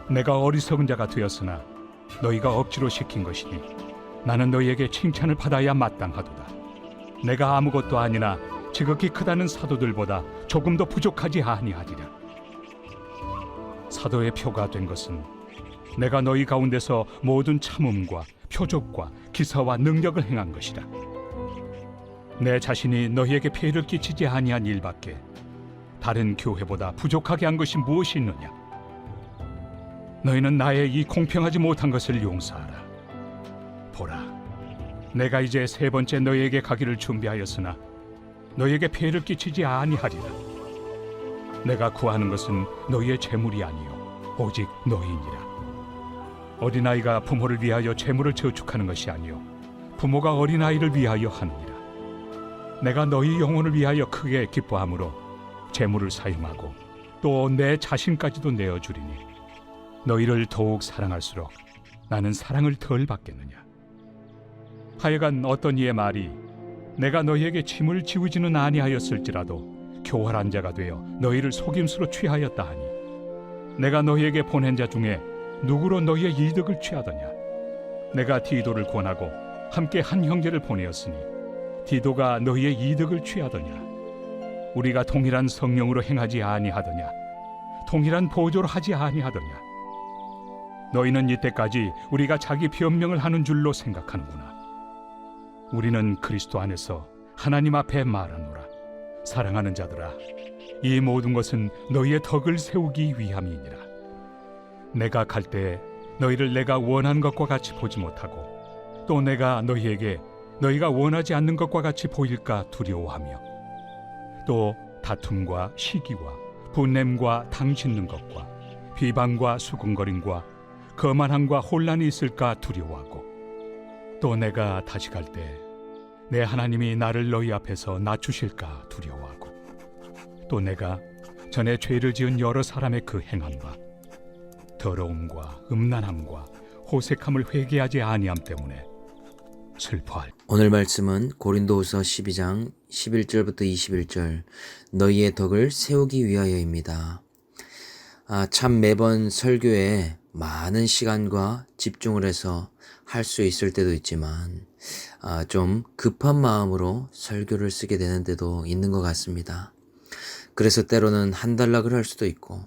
내가 어리석은 자가 되었으나 너희가 억지로 시킨 것이니 나는 너희에게 칭찬을 받아야 마땅하도다. 내가 아무것도 아니나 지극히 크다는 사도들보다 조금도 부족하지 아니하리라. 사도의 표가 된 것은 내가 너희 가운데서 모든 참음과 표적과 기사와 능력을 행한 것이라. 내 자신이 너희에게 폐해를 끼치지 아니한 일밖에 다른 교회보다 부족하게 한 것이 무엇이 있느냐? 너희는 나의 이 공평하지 못한 것을 용서하라. 보라, 내가 이제 세 번째 너희에게 가기를 준비하였으나 너희에게 폐해를 끼치지 아니하리라. 내가 구하는 것은 너희의 재물이 아니요 오직 너희니라. 어린아이가 부모를 위하여 재물을 저축하는 것이 아니요 부모가 어린아이를 위하여 하느니라. 내가 너희 영혼을 위하여 크게 기뻐함으로 재물을 사용하고 또 내 자신까지도 내어주리니 너희를 더욱 사랑할수록 나는 사랑을 덜 받겠느냐. 하여간 어떤 이의 말이 내가 너희에게 짐을 지우지는 아니하였을지라도 교활한 자가 되어 너희를 속임수로 취하였다 하니 내가 너희에게 보낸 자 중에 누구로 너희의 이득을 취하더냐. 내가 디도를 권하고 함께 한 형제를 보내었으니 디도가 너희의 이득을 취하더냐. 우리가 동일한 성령으로 행하지 아니하더냐. 동일한 보조로 하지 아니하더냐. 너희는 이때까지 우리가 자기 변명을 하는 줄로 생각하는구나. 우리는 그리스도 안에서 하나님 앞에 말하노라. 사랑하는 자들아, 이 모든 것은 너희의 덕을 세우기 위함이니라. 내가 갈 때 너희를 내가 원하는 것과 같이 보지 못하고 또 내가 너희에게 너희가 원하지 않는 것과 같이 보일까 두려워하며 또 다툼과 시기와 분냄과 당짓는 것과 비방과 수군거림과 거만함과 혼란이 있을까 두려워하고 또 내가 다시 갈 때 내 하나님이 나를 너희 앞에서 낮추실까 두려워하고 또 내가 전에 죄를 지은 여러 사람의 그 행함과 더러움과 음란함과 호색함을 회개하지 아니함 때문에 슬퍼할. 오늘 말씀은 고린도후서 12장 11절부터 21절 너희의 덕을 세우기 위하여입니다. 참 매번 설교에 많은 시간과 집중을 해서 할 수 있을 때도 있지만 좀 급한 마음으로 설교를 쓰게 되는 때도 있는 것 같습니다. 그래서 때로는 한 단락을 할 수도 있고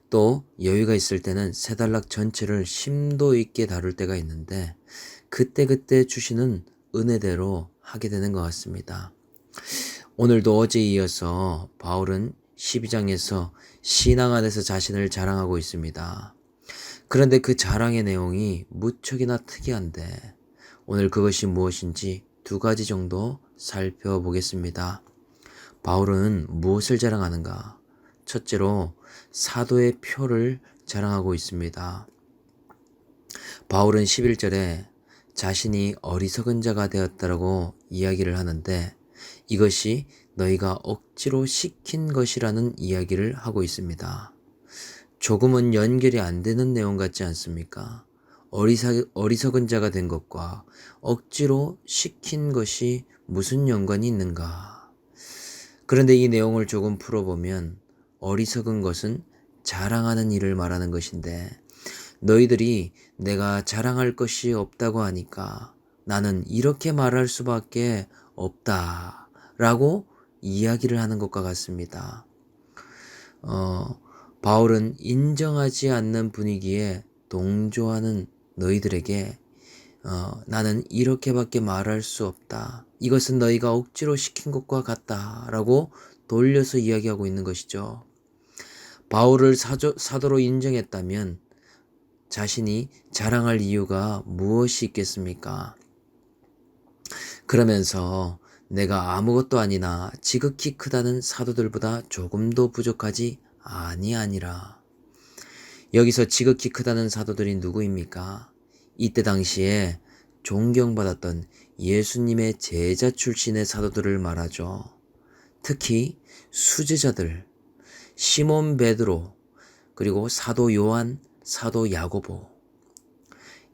또 여유가 있을 때는 세 단락 전체를 심도 있게 다룰 때가 있는데 그때그때 주시는 은혜대로 하게 되는 것 같습니다. 오늘도 어제에 이어서 바울은 12장에서 신앙 안에서 자신을 자랑하고 있습니다. 그런데 그 자랑의 내용이 무척이나 특이한데 오늘 그것이 무엇인지 두 가지 정도 살펴보겠습니다. 바울은 무엇을 자랑하는가? 첫째로 사도의 표를 자랑하고 있습니다. 바울은 11절에 자신이 어리석은 자가 되었다라고 이야기를 하는데 이것이 너희가 억지로 시킨 것이라는 이야기를 하고 있습니다. 조금은 연결이 안 되는 내용 같지 않습니까? 어리석은 자가 된 것과 억지로 시킨 것이 무슨 연관이 있는가? 그런데 이 내용을 조금 풀어보면 어리석은 것은 자랑하는 일을 말하는 것인데 너희들이 내가 자랑할 것이 없다고 하니까 나는 이렇게 말할 수밖에 없다라고 이야기를 하는 것과 같습니다. 바울은 인정하지 않는 분위기에 동조하는 너희들에게 나는 이렇게밖에 말할 수 없다. 이것은 너희가 억지로 시킨 것과 같다라고 돌려서 이야기하고 있는 것이죠. 바울을 사도로 인정했다면 자신이 자랑할 이유가 무엇이 있겠습니까? 그러면서 내가 아무것도 아니나 지극히 크다는 사도들보다 조금도 부족하지 아니하니라. 여기서 지극히 크다는 사도들이 누구입니까? 이때 당시에 존경받았던 예수님의 제자 출신의 사도들을 말하죠. 특히 수제자들, 시몬 베드로, 그리고 사도 요한, 사도 야고보,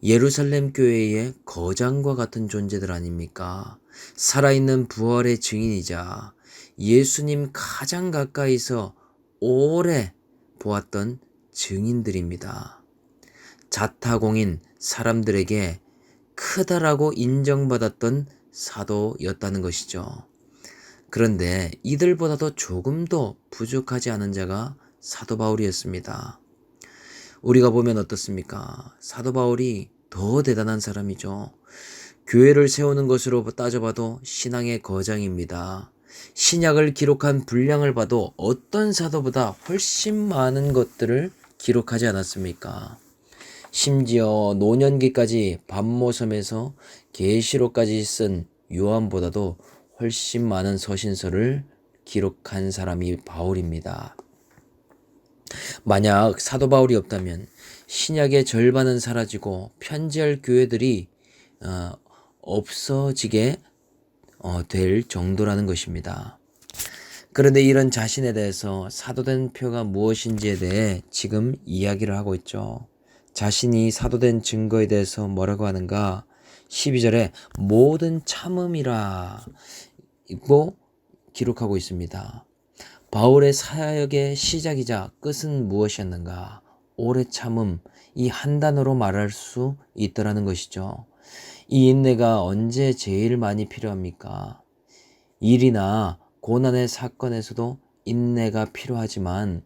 예루살렘 교회의 거장과 같은 존재들 아닙니까? 살아있는 부활의 증인이자 예수님 가장 가까이서 오래 보았던 증인들입니다. 자타공인 사람들에게 크다라고 인정받았던 사도였다는 것이죠. 그런데 이들보다도 조금 더 부족하지 않은 자가 사도 바울이었습니다. 우리가 보면 어떻습니까? 사도 바울이 더 대단한 사람이죠. 교회를 세우는 것으로 따져봐도 신앙의 거장입니다. 신약을 기록한 분량을 봐도 어떤 사도보다 훨씬 많은 것들을 기록하지 않았습니까? 심지어 노년기까지 반모섬에서 계시록까지 쓴 요한보다도 훨씬 많은 서신서를 기록한 사람이 바울입니다. 만약 사도 바울이 없다면 신약의 절반은 사라지고 편지할 교회들이 없어지게 될 정도라는 것입니다. 그런데 이런 자신에 대해서 사도된 표가 무엇인지에 대해 지금 이야기를 하고 있죠. 자신이 사도된 증거에 대해서 뭐라고 하는가? 12절에 모든 참음이라 고 기록하고 있습니다. 바울의 사역의 시작이자 끝은 무엇이었는가? 오래 참음, 이 한 단어로 말할 수 있더라는 것이죠. 이 인내가 언제 제일 많이 필요합니까? 일이나 고난의 사건에서도 인내가 필요하지만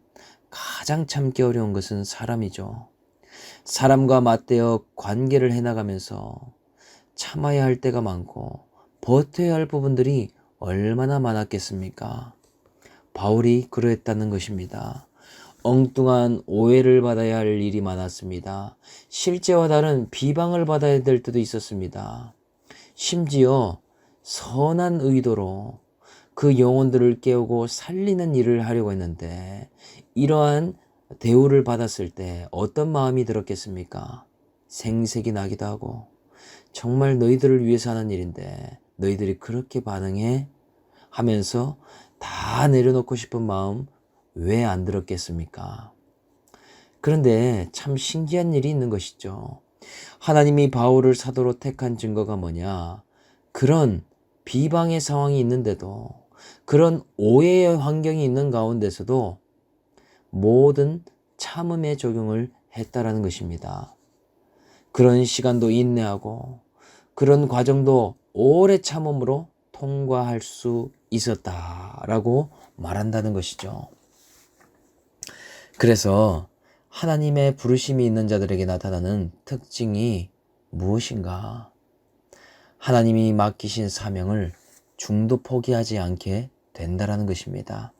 가장 참기 어려운 것은 사람이죠. 사람과 맞대어 관계를 해나가면서 참아야 할 때가 많고 버텨야 할 부분들이 얼마나 많았겠습니까? 바울이 그러했다는 것입니다. 엉뚱한 오해를 받아야 할 일이 많았습니다. 실제와 다른 비방을 받아야 될 때도 있었습니다. 심지어 선한 의도로 그 영혼들을 깨우고 살리는 일을 하려고 했는데 이러한 대우를 받았을 때 어떤 마음이 들었겠습니까? 생색이 나기도 하고 정말 너희들을 위해서 하는 일인데 너희들이 그렇게 반응해? 하면서 다 내려놓고 싶은 마음 왜 안 들었겠습니까? 그런데 참 신기한 일이 있는 것이죠. 하나님이 바울을 사도로 택한 증거가 뭐냐? 그런 비방의 상황이 있는데도 그런 오해의 환경이 있는 가운데서도 모든 참음의 적용을 했다라는 것입니다. 그런 시간도 인내하고 그런 과정도 오래 참음으로 통과할 수 있었다라고 말한다는 것이죠. 그래서 하나님의 부르심이 있는 자들에게 나타나는 특징이 무엇인가? 하나님이 맡기신 사명을 중도 포기하지 않게 된다라는 것입니다.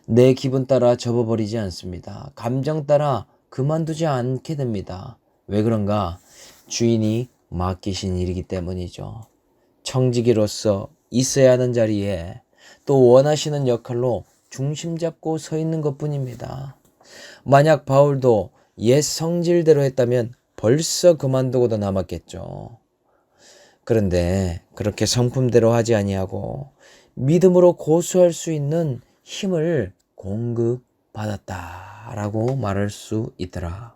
내 기분 따라 접어버리지 않습니다. 감정 따라 그만두지 않게 됩니다. 왜 그런가? 주인이 맡기신 일이기 때문이죠. 청지기로서 있어야 하는 자리에 또 원하시는 역할로 중심 잡고 서 있는 것뿐입니다. 만약 바울도 옛 성질대로 했다면 벌써 그만두고도 남았겠죠. 그런데 그렇게 성품대로 하지 아니하고 믿음으로 고수할 수 있는 힘을 공급받았다라고 말할 수 있더라.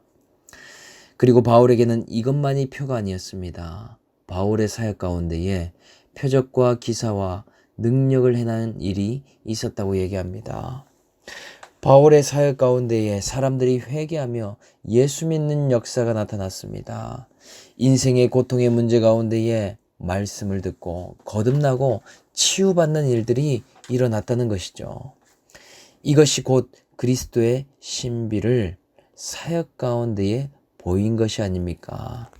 그리고 바울에게는 이것만이 표가 아니었습니다. 바울의 사역 가운데에 표적과 기사와 능력을 행한 일이 있었다고 얘기합니다. 바울의 사역 가운데에 사람들이 회개하며 예수 믿는 역사가 나타났습니다. 인생의 고통의 문제 가운데에 말씀을 듣고 거듭나고 치유받는 일들이 일어났다는 것이죠. 이것이 곧 그리스도의 신비를 사역 가운데에 보인 것이 아닙니까?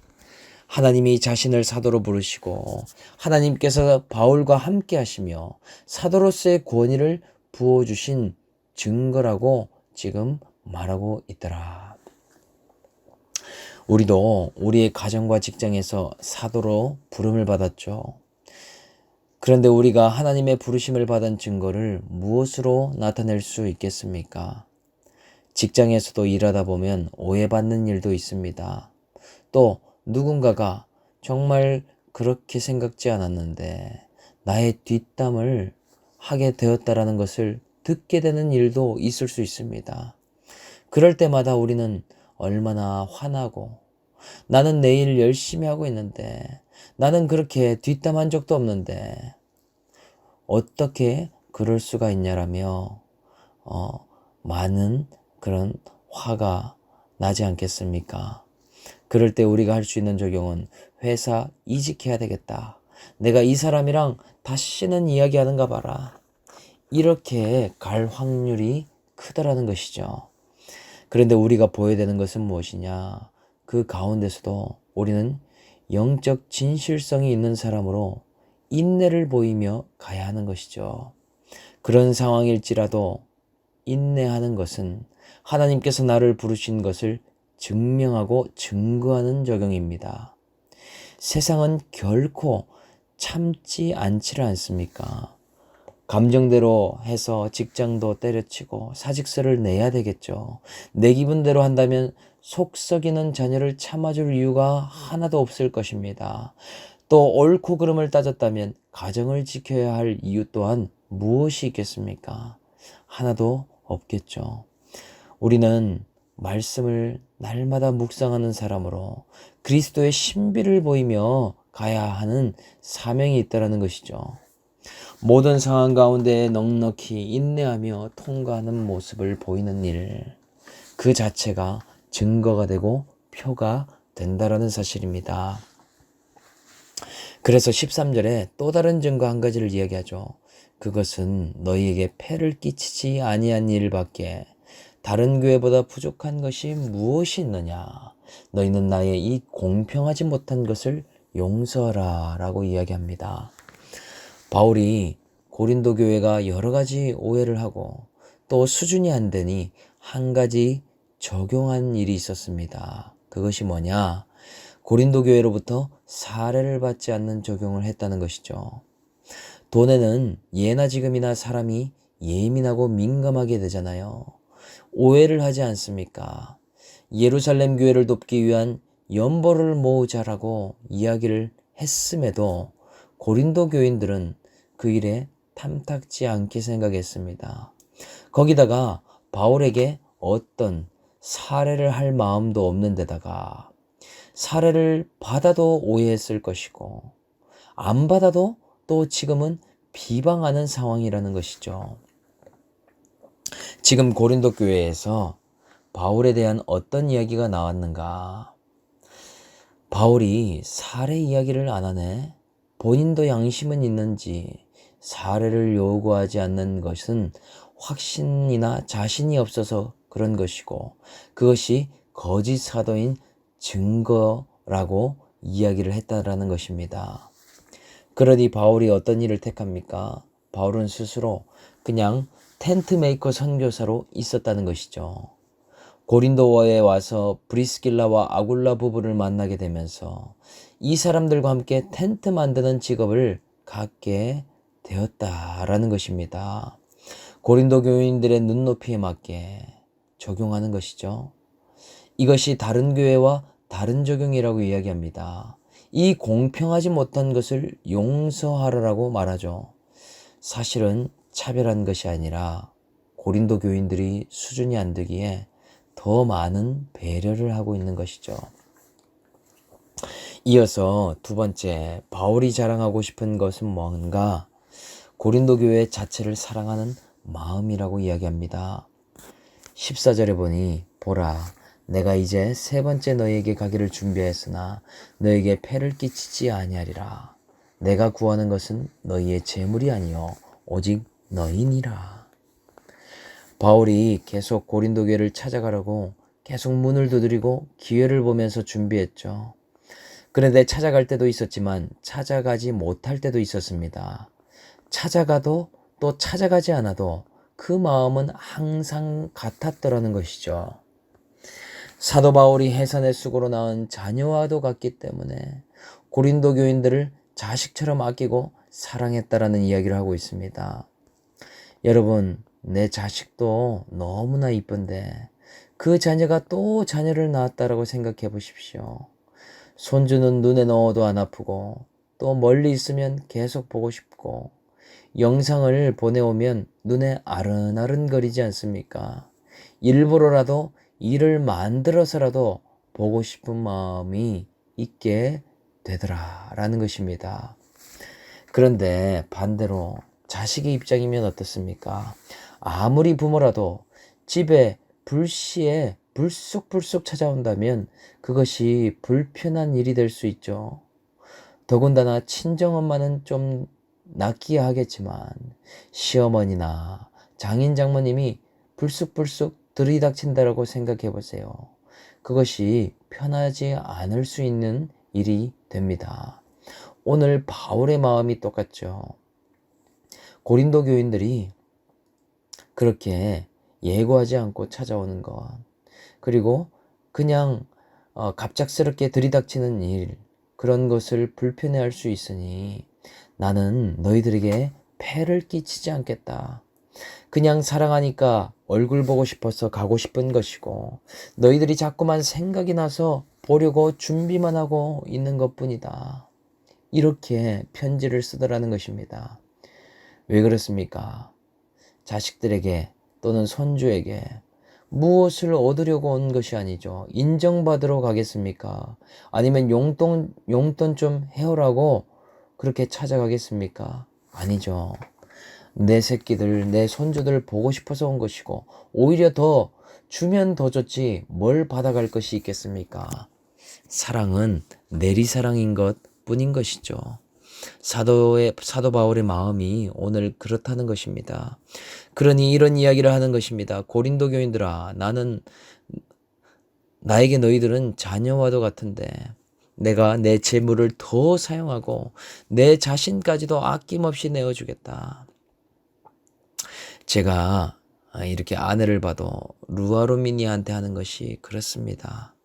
하나님이 자신을 사도로 부르시고 하나님께서 바울과 함께 하시며 사도로서의 권위를 부어주신 증거라고 지금 말하고 있더라. 우리도 우리의 가정과 직장에서 사도로 부름을 받았죠. 그런데 우리가 하나님의 부르심을 받은 증거를 무엇으로 나타낼 수 있겠습니까? 직장에서도 일하다 보면 오해받는 일도 있습니다. 또 누군가가 정말 그렇게 생각지 않았는데 나의 뒷담을 하게 되었다라는 것을 듣게 되는 일도 있을 수 있습니다. 그럴 때마다 우리는 얼마나 화나고 나는 내일 열심히 하고 있는데 나는 그렇게 뒷담한 적도 없는데 어떻게 그럴 수가 있냐라며 많은 그런 화가 나지 않겠습니까? 그럴 때 우리가 할 수 있는 적용은 회사 이직해야 되겠다. 내가 이 사람이랑 다시는 이야기하는가 봐라. 이렇게 갈 확률이 크다라는 것이죠. 그런데 우리가 보여야 되는 것은 무엇이냐? 그 가운데서도 우리는 영적 진실성이 있는 사람으로 인내를 보이며 가야 하는 것이죠. 그런 상황일지라도 인내하는 것은 하나님께서 나를 부르신 것을 증명하고 증거하는 적용입니다. 세상은 결코 참지 않지를 않습니까? 감정대로 해서 직장도 때려치고 사직서를 내야 되겠죠. 내 기분대로 한다면 속 썩이는 자녀를 참아줄 이유가 하나도 없을 것입니다. 또 옳고 그름을 따졌다면 가정을 지켜야 할 이유 또한 무엇이 있겠습니까? 하나도 없겠죠. 우리는 말씀을 날마다 묵상하는 사람으로 그리스도의 신비를 보이며 가야 하는 사명이 있다는 것이죠. 모든 상황 가운데 넉넉히 인내하며 통과하는 모습을 보이는 일, 그 자체가 증거가 되고 표가 된다라는 사실입니다. 그래서 13절에 또 다른 증거 한 가지를 이야기하죠. 그것은 너희에게 폐를 끼치지 아니한 일밖에 다른 교회보다 부족한 것이 무엇이 있느냐? 너희는 나의 이 공평하지 못한 것을 용서하라 라고 이야기합니다. 바울이 고린도 교회가 여러 가지 오해를 하고 또 수준이 안 되니 한 가지 적용한 일이 있었습니다. 그것이 뭐냐? 고린도 교회로부터 사례를 받지 않는 적용을 했다는 것이죠. 돈에는 예나 지금이나 사람이 예민하고 민감하게 되잖아요. 오해를 하지 않습니까? 예루살렘 교회를 돕기 위한 연보를 모으자라고 이야기를 했음에도 고린도 교인들은 그 일에 탐탁지 않게 생각했습니다. 거기다가 바울에게 어떤 사례를 할 마음도 없는 데다가 사례를 받아도 오해했을 것이고 안 받아도 또 지금은 비방하는 상황이라는 것이죠. 지금 고린도 교회에서 바울에 대한 어떤 이야기가 나왔는가? 바울이 사례 이야기를 안 하네? 본인도 양심은 있는지 사례를 요구하지 않는 것은 확신이나 자신이 없어서 그런 것이고 그것이 거짓 사도인 증거라고 이야기를 했다라는 것입니다. 그러니 바울이 어떤 일을 택합니까? 바울은 스스로 그냥 텐트 메이커 선교사로 있었다는 것이죠. 고린도에 와서 브리스길라와 아굴라 부부를 만나게 되면서 이 사람들과 함께 텐트 만드는 직업을 갖게 되었다라는 것입니다. 고린도 교인들의 눈높이에 맞게 적용하는 것이죠. 이것이 다른 교회와 다른 적용이라고 이야기합니다. 이 공평하지 못한 것을 용서하라고 말하죠. 사실은 차별한 것이 아니라 고린도 교인들이 수준이 안 되기에 더 많은 배려를 하고 있는 것이죠. 이어서 두 번째, 바울이 자랑하고 싶은 것은 뭔가? 고린도 교회 자체를 사랑하는 마음이라고 이야기합니다. 14절에 보니 보라, 내가 이제 세 번째 너희에게 가기를 준비하였으나 너희에게 폐를 끼치지 아니하리라. 내가 구하는 것은 너희의 재물이 아니요 오직 너희니라. 바울이 계속 고린도 교회를 찾아가려고 계속 문을 두드리고 기회를 보면서 준비했죠. 그런데 찾아갈 때도 있었지만 찾아가지 못할 때도 있었습니다. 찾아가도 또 찾아가지 않아도 그 마음은 항상 같았더라는 것이죠. 사도 바울이 해산의 수고로 낳은 자녀와도 같기 때문에 고린도 교인들을 자식처럼 아끼고 사랑했다라는 이야기를 하고 있습니다. 여러분, 내 자식도 너무나 이쁜데 그 자녀가 또 자녀를 낳았다라고 생각해 보십시오. 손주는 눈에 넣어도 안 아프고 또 멀리 있으면 계속 보고 싶고 영상을 보내오면 눈에 아른아른거리지 않습니까? 일부러라도 일을 만들어서라도 보고 싶은 마음이 있게 되더라라는 것입니다. 그런데 반대로 자식의 입장이면 어떻습니까? 아무리 부모라도 집에 불시에 불쑥불쑥 찾아온다면 그것이 불편한 일이 될 수 있죠. 더군다나 친정엄마는 좀 낫기야 하겠지만 시어머니나 장인 장모님이 불쑥불쑥 들이닥친다라고 생각해 보세요. 그것이 편하지 않을 수 있는 일이 됩니다. 오늘 바울의 마음이 똑같죠. 고린도 교인들이 그렇게 예고하지 않고 찾아오는 것, 그리고 그냥 갑작스럽게 들이닥치는 일, 그런 것을 불편해할 수 있으니 나는 너희들에게 폐를 끼치지 않겠다. 그냥 사랑하니까 얼굴 보고 싶어서 가고 싶은 것이고 너희들이 자꾸만 생각이 나서 보려고 준비만 하고 있는 것뿐이다. 이렇게 편지를 쓰더라는 것입니다. 왜 그렇습니까? 자식들에게 또는 손주에게 무엇을 얻으려고 온 것이 아니죠. 인정받으러 가겠습니까? 아니면 용돈 좀 해오라고 그렇게 찾아가겠습니까? 아니죠. 내 새끼들, 내 손주들 보고 싶어서 온 것이고 오히려 더 주면 더 좋지 뭘 받아갈 것이 있겠습니까? 사랑은 내리사랑인 것 뿐인 것이죠. 사도 바울의 마음이 오늘 그렇다는 것입니다. 그러니 이런 이야기를 하는 것입니다. 고린도 교인들아, 나에게 너희들은 자녀와도 같은데 내가 내 재물을 더 사용하고 내 자신까지도 아낌없이 내어주겠다. 제가 이렇게 아내를 봐도 루아루미니한테 하는 것이 그렇습니다.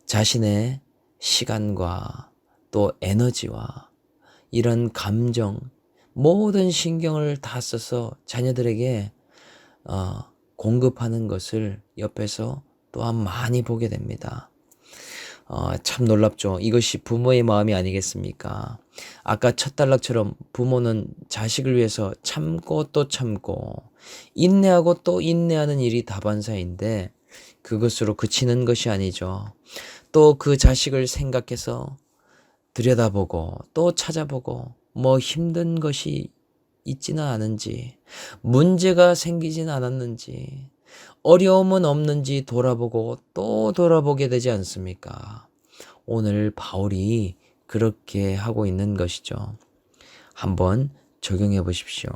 자신의 시간과 또 에너지와 이런 감정, 모든 신경을 다 써서 자녀들에게 공급하는 것을 옆에서 또한 많이 보게 됩니다. 참 놀랍죠. 이것이 부모의 마음이 아니겠습니까? 아까 첫 단락처럼 부모는 자식을 위해서 참고 또 참고 인내하고 또 인내하는 일이 다반사인데 그것으로 그치는 것이 아니죠. 또 그 자식을 생각해서 들여다보고 또 찾아보고 뭐 힘든 것이 있지는 않은지, 문제가 생기진 않았는지, 어려움은 없는지 돌아보고 또 돌아보게 되지 않습니까? 오늘 바울이 그렇게 하고 있는 것이죠. 한번 적용해 보십시오.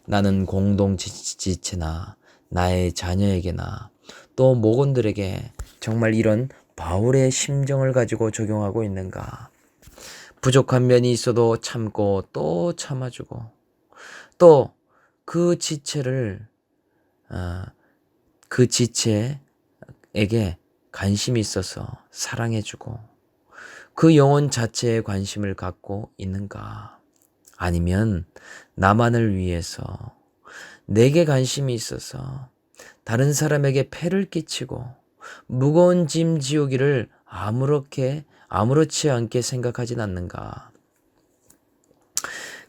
나는 공동지체나 나의 자녀에게나 또 목원들에게 정말 이런 바울의 심정을 가지고 적용하고 있는가? 부족한 면이 있어도 참고 또 참아주고 또 그 지체를 그 지체에게 관심이 있어서 사랑해주고 그 영혼 자체에 관심을 갖고 있는가? 아니면 나만을 위해서 내게 관심이 있어서 다른 사람에게 폐를 끼치고 무거운 짐 지우기를 아무렇지 않게 생각하진 않는가?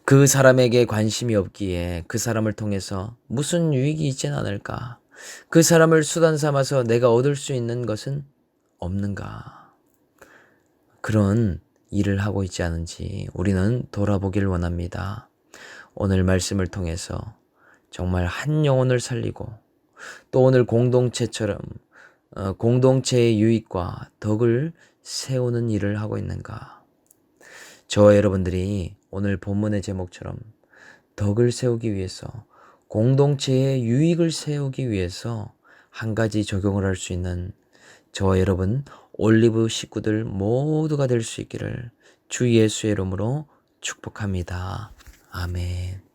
그 사람에게 관심이 없기에 그 사람을 통해서 무슨 유익이 있진 않을까? 그 사람을 수단 삼아서 내가 얻을 수 있는 것은 없는가? 그런 일을 하고 있지 않은지 우리는 돌아보길 원합니다. 오늘 말씀을 통해서 정말 한 영혼을 살리고 또 오늘 공동체처럼 공동체의 유익과 덕을 세우는 일을 하고 있는가? 저와 여러분들이 오늘 본문의 제목처럼 덕을 세우기 위해서 공동체의 유익을 세우기 위해서 한 가지 적용을 할 수 있는 저와 여러분 올리브 식구들 모두가 될 수 있기를 주 예수의 이름으로 축복합니다. 아멘.